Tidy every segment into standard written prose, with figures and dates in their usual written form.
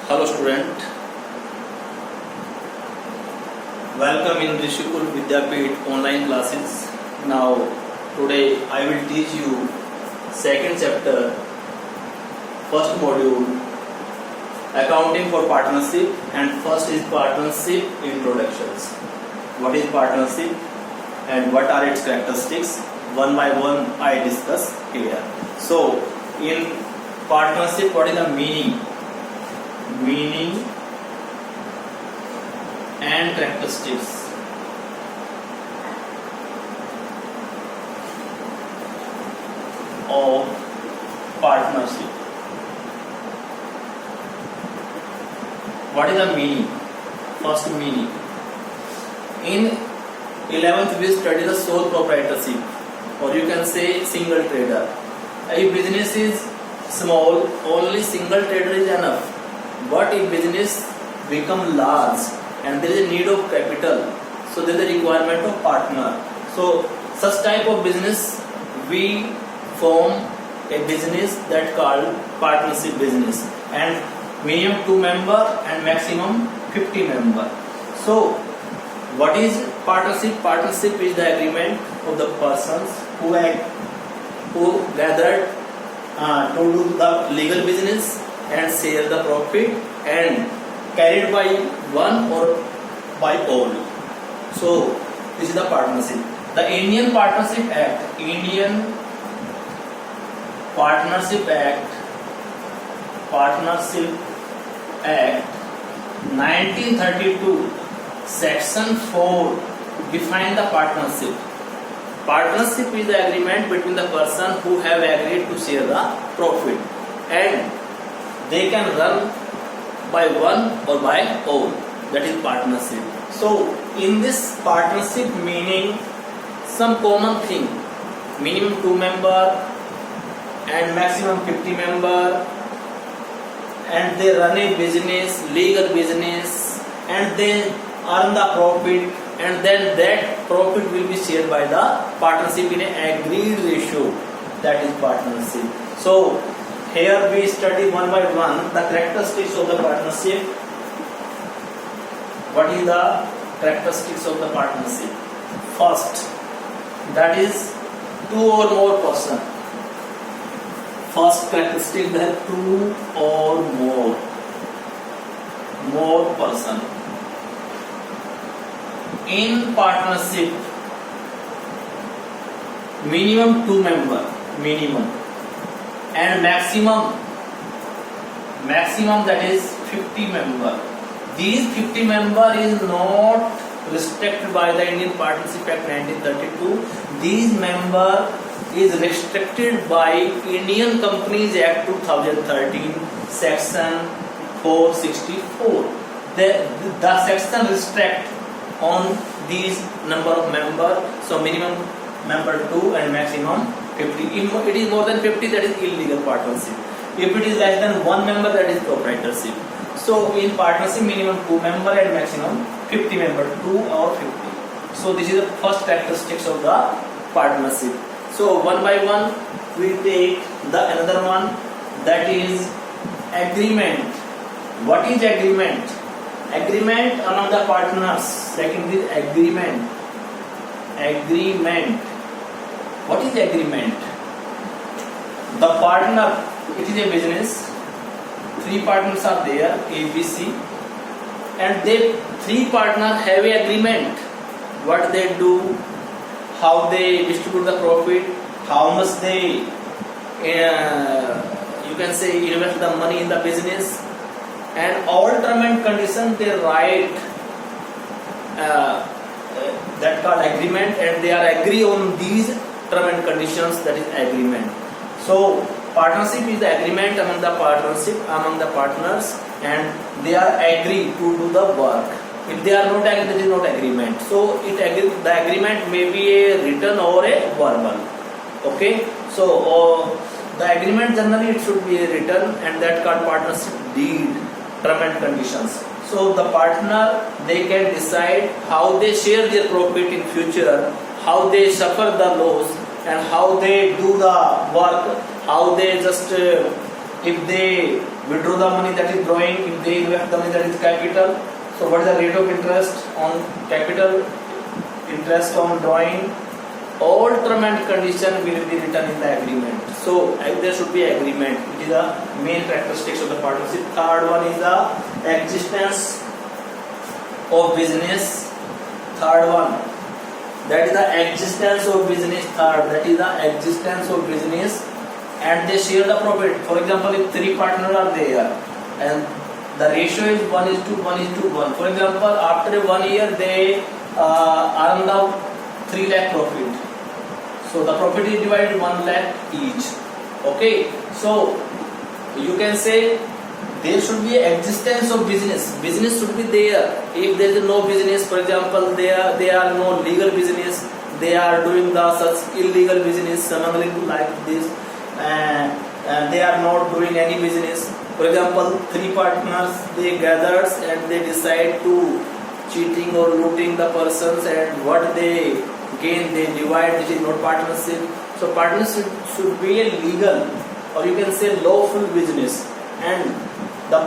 Hello student, welcome in Rishikul Vidyapeeth online classes. Now today I will teach you second chapter, first module, accounting for partnership, and first is partnership introductions. What is partnership and what are its characteristics? One by one I discuss here. So in partnership, what is the meaning and characteristics? Of partnership. What is the meaning? First meaning. In 11th we study the sole proprietorship, or you can say single trader. If business is small, only single trader is enough. But if business become large and there is a need of capital, so there is a requirement of partner. So such type of business we form a business that called partnership business, and minimum 2 member and maximum 50 member. So what is partnership? Partnership is the agreement of the persons who gathered to do the legal business and share the profit and carried by one or by all. So this is the partnership. The Indian Partnership Act, 1932, Section 4 define the partnership. Partnership is the agreement between the person who have agreed to share the profit, and they can run by one or by all. That is partnership. So in this partnership meaning, some common thing: minimum 2 member and maximum 50 member, and they run a business, legal business, and they earn the profit, and then that profit will be shared by the partnership in an agreed ratio. That is partnership. So here we study one by one the characteristics of the partnership. What is the characteristics of the partnership? First, that is 2 or more person. First characteristic, that 2 or more person. In partnership, minimum 2 member, and maximum that is 50 member. These 50 member is not restricted by the Indian Partnership Act 1932. These member is restricted by Indian Companies Act 2013, Section 464. The section restrict on these number of member. So minimum member 2 and maximum 50. If it is more than 50, that is illegal partnership. If it is less than 1 member, that is proprietorship. So in partnership, minimum 2 member and maximum 50 member, 2 or 50. So this is the first characteristics of the partnership. So one by one we take the another one, that is agreement. What is agreement? Agreement among the partners. Second is agreement. What is agreement? The partner, it is a business. 3 partners are there, A, B, C, and they 3 partners have an agreement. What they do, how they distribute the profit, how much they you can say invest the money in the business, and all term and conditions they write that called agreement, and they are agree on these term and conditions, that is agreement. So partnership is the agreement among the partners, and they are agree to do the work. If they are not agree, that is not agreement. So the agreement may be a written or a verbal. Okay. So the agreement generally it should be a written, and that called partnership deed, term and conditions. So the partner, they can decide how they share their profit in future, how they suffer the loss, and how they do the work, how they just if they withdraw the money, that is drawing. If they invest the money, that is capital. So what is the rate of interest on capital? Interest on drawing. All term and condition will be written in the agreement. So there should be agreement. It is the main characteristics of the partnership. Third one is the existence of business. Third one, that is the existence of business. Third, that is the existence of business, and they share the profit. For example, if 3 partners are there and the ratio is 1:1:1. For example, after 1 year they earn the 3 lakh profit. So the profit is divided 1 lakh each. Okay, so you can say there should be existence of business. Business should be there. If there is no business, for example, they are no legal business, they are doing the such illegal business, smuggling like this, and they are not doing any business. For example, 3 partners they gathers and they decide to cheating or looting the persons, and what they gain they divide. This is not partnership. So partnership should be a legal, or you can say lawful business, and the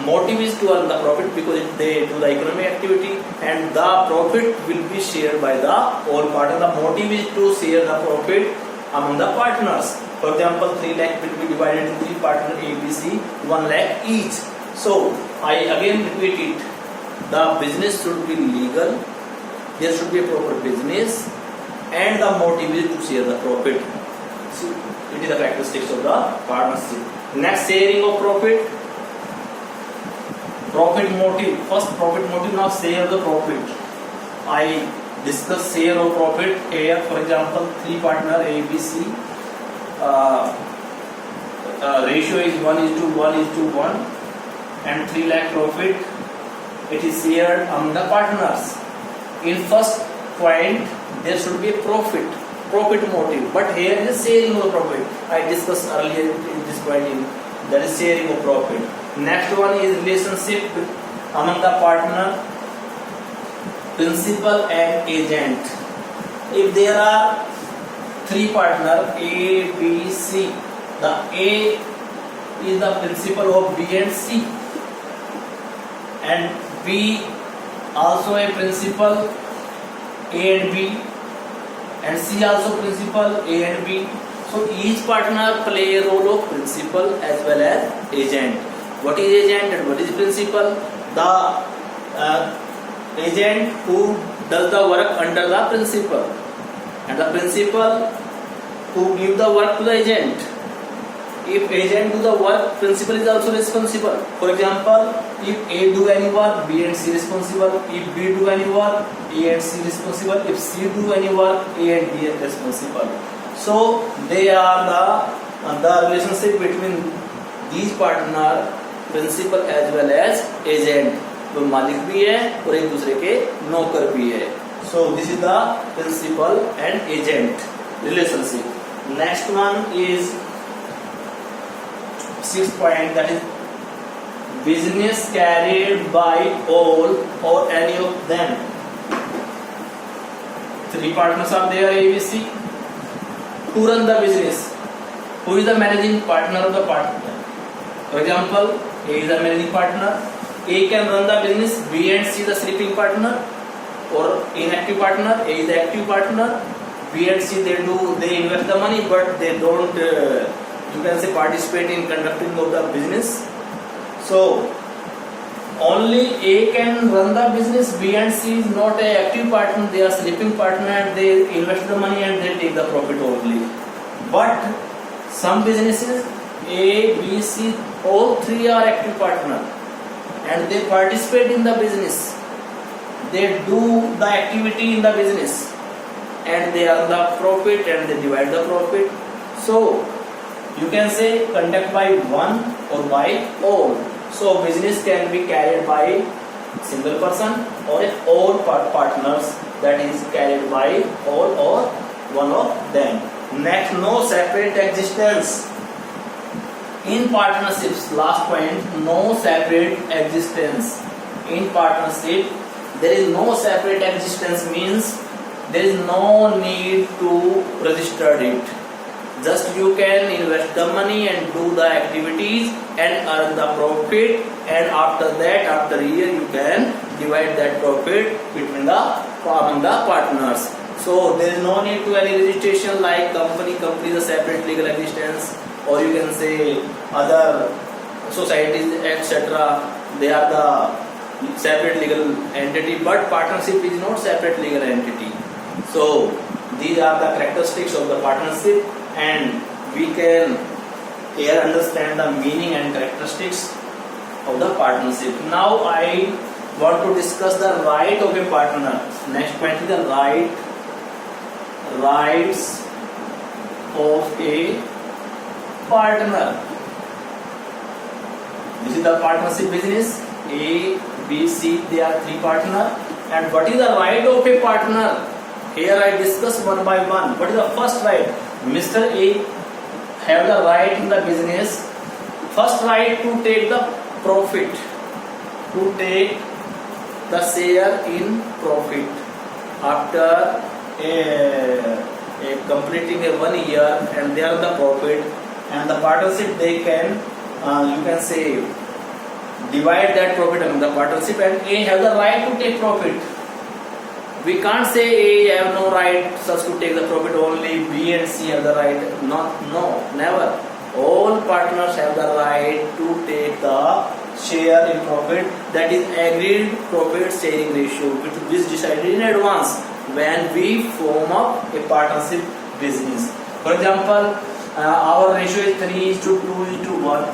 motive is to earn the profit, because they do the economic activity and the profit will be shared by the all partners. The motive is to share the profit among the partners. For example, 3 lakh will be divided into 3 partners A, B, C, 1 lakh each. So I again repeat it, the business should be legal, there should be a proper business, and the motive is to share the profit. So it is the characteristics of the partnership. Next, sharing of profit. Profit motive. First, profit motive. Now, share the profit. I discuss share of profit here. For example, 3 partner A, B, C. Ratio is 1:1:1, and 3 lakh profit. It is shared among the partners. In first point, there should be a profit motive. But here is sharing of profit. I discussed earlier in this point. That is sharing of profit. Next one is relationship among the partner, principal and agent. If there are 3 partners A, B, C, the A is the principal of B and C, and B also a principal A and B, and C also principal A and B. So each partner play a role of principal as well as agent. What is agent and what is principal? The agent who does the work under the principal, and the principal who give the work to the agent. If agent do the work, principal is also responsible. For example, if A do any work, B and C responsible. If B do any work, A and C responsible. If C do any work, A and B are responsible. So they are the relationship between these partner, principal as well as agent. तो मालिक भी है और एक दूसरे के नौकर भी है. So this is the principal and agent relationship. Next one is 6th point, that is business carried by all or any of them. 3 partners are there, A, B, C. Who run the business? Who is the managing partner of the partner? For example, A is the managing partner. A can run the business, B and C the sleeping partner or inactive partner. A is the active partner. B and C they invest the money, but they don't you can say participate in conducting of the business. So only A can run the business. B and C is not a active partner, they are sleeping partner, and they invest the money and they take the profit only. But some businesses A, B, C, all 3 are active partner and they participate in the business. They do the activity in the business and they earn the profit and they divide the profit. So you can say conduct by one or by all. So business can be carried by single person or all partners, that is carried by all or one of them. Next, no separate existence in partnerships. Last point, no separate existence in partnership. There is no separate existence means there is no need to register it. Just you can invest the money and do the activities and earn the profit, and after that, after a year, you can divide that profit between among the partners. So there is no need to any registration like company is a separate legal existence, or you can say other societies, etc. They are the separate legal entity, but partnership is not separate legal entity. So these are the characteristics of the partnership, and we can here understand the meaning and characteristics of the partnership. Now I want to discuss the right of a partner. Next point is the rights of a partner. This is the partnership business. A, B, C, they are three partners. And what is the right of a partner? Here I discuss one by one. What is the first right? Mr. A have the right in the business. First right to take the profit, to take the share in profit after completing a 1 year, and they are the profit, and the partnership they can you can say divide that profit among the partnership, and A have the right to take profit. We can't say A have no right such to take the profit, only B and C have the right. No, never. All partners have the right to take the share in profit, that is agreed profit sharing ratio, which is decided in advance when we form up a partnership business. For example, our ratio is 3:2:1,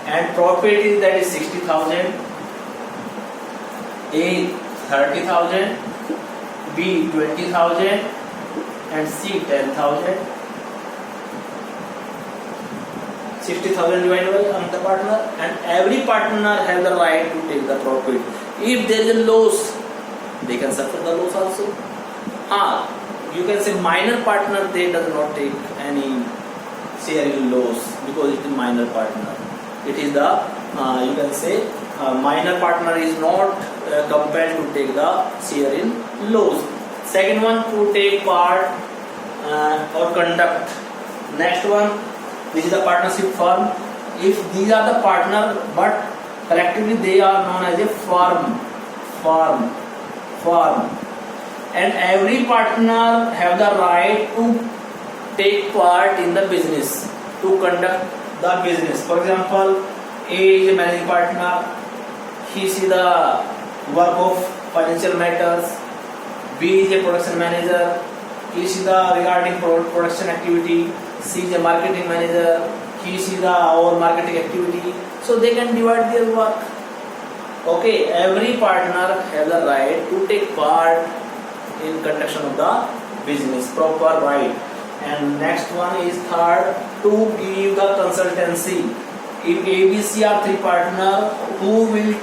and profit is that is 60,000, A 30,000, B 20,000, and C 10,000. 60,000 divided by the partner, and every partner has the right to take the profit. If there is a loss, they can suffer the loss also. You can say minor partner, they does not take any share in loss because it is minor partner. It is the you can say minor partner is not compelled to take the share in loss. Second one, to take part or conduct. Next one, this is the partnership firm. If these are the partner, but collectively they are known as a firm. And every partner have the right to take part in the business, to conduct the business. For example, A is a managing partner. He sees the work of financial matters. B is a production manager. He sees the regarding production activity. C is a marketing manager. He sees the our marketing activity. So they can divide their work. Okay, every partner has the right to take part in conduction of the business, proper right. And next one is third, to give the consultancy. If A, B, C are three partners, who will,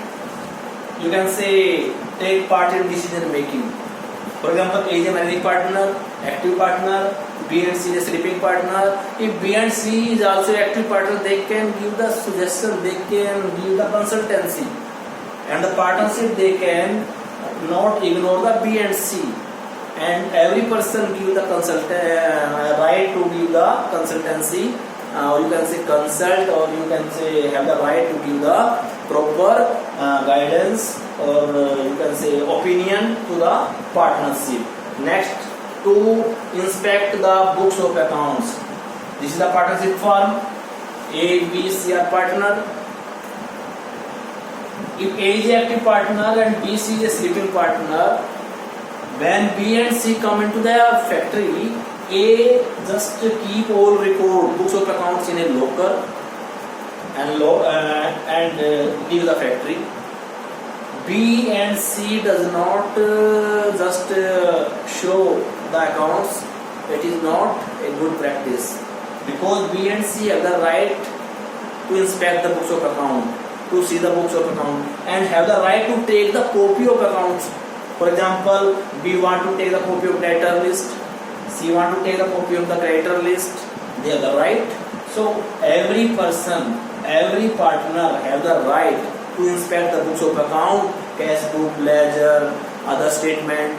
you can say, take part in decision making. For example, A is a managing partner, active partner. B and C is a sleeping partner. If B and C is also active partner, they can give the suggestion, they can give the consultancy. And the partnership, they can not ignore the B and C. And every person give the right to give the consultancy, or you can say consult, or you can say have the right to give the proper guidance, or you can say opinion to the partnership. Next, to inspect the books of accounts. This is the partnership firm. A, B, C are partner. If A is the active partner and B, C is a sleeping partner, when B and C come into the factory, A just keep all record books of accounts in a locker and leave the factory. B and C does not just show the accounts. It is not a good practice, because B and C have the right to inspect the books of account, to see the books of account, and have the right to take the copy of accounts. For example, B want to take the copy of debtor list, C want to take the copy of the creditor list. They have the right. So every person, every partner have the right to inspect the books of account, cash book, ledger, other statement,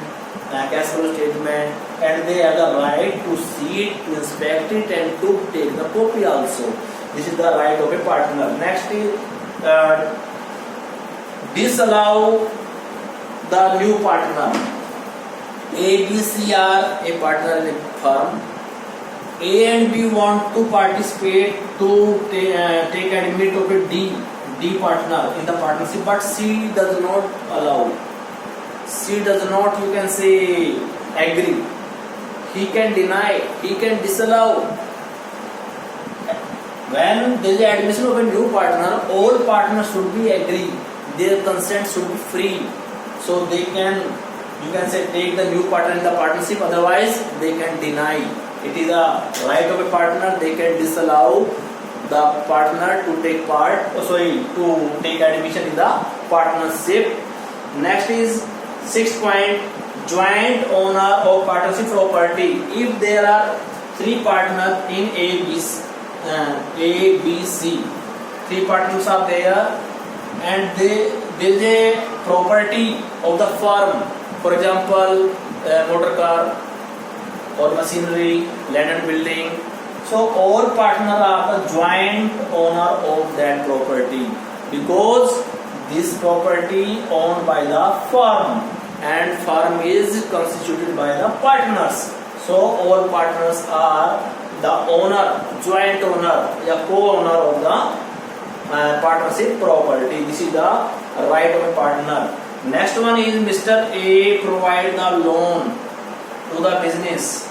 cash flow statement, and they have the right to see it, to inspect it, and to take the copy also. This is the right of a partner. Next is disallow the new partner. A, B, C are a partner in a firm. A and B want to participate to take admit of a D partner in the partnership, but C does not allow. C does not, you can say, agree. He can deny, he can disallow. When there is admission of a new partner, all partners should be agree. Their consent should be free, so they can, you can say, take the new partner in the partnership. Otherwise, they can deny. It is a right of a partner. They can disallow the partner to take to take admission in the partnership. Next is 6th point: joint owner of partnership property. If there are 3 partners in A, B, C, 3 partners are there, and there is a property of the firm. For example, motor car or machinery, land and building. So all partners are the joint owner of that property, because this property owned by the firm, and firm is constituted by the partners. So all partners are the owner, joint owner, the co-owner of the partnership property. This is the right of a partner. Next one is Mr. A provide the loan to the business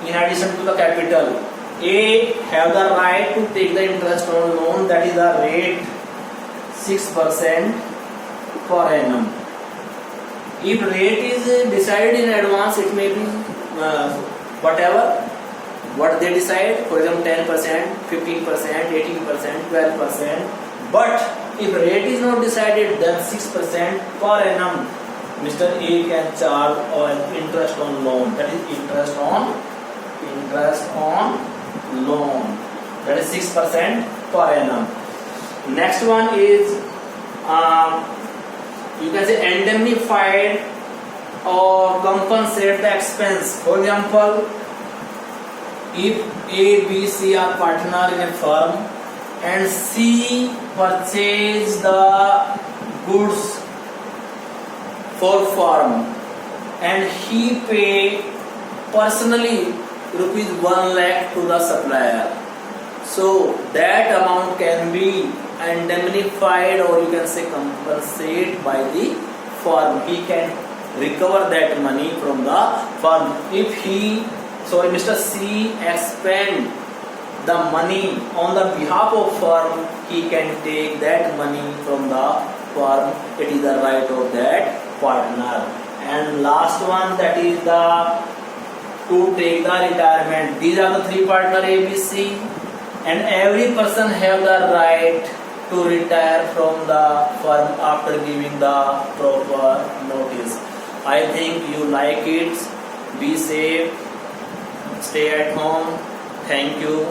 in addition to the capital. A have the right to take the interest on loan, that is the rate 6% per annum. If rate is decided in advance, it may be what they decide, for example 10%, 15%, 18%, 12%. But if rate is not decided, then 6% per annum Mr. A can charge interest on loan, that is interest on loan, that is 6% per annum. Next one is you can say indemnified or compensate the expense. For example, if A, B, C are partner in a firm and C purchase the goods for firm and he pay personally rupees 1 lakh to the supplier, so that amount can be indemnified, or you can say compensate by the firm. He can recover that money from the firm. If Mr. C expend the money on the behalf of firm, he can take that money from the firm. It is the right of that partner. And last one, that is to take the retirement. These are the 3 partners A, B, C, and every person have the right to retire from the firm after giving the proper notice. I think you like it. Be safe. Stay at home. Thank you.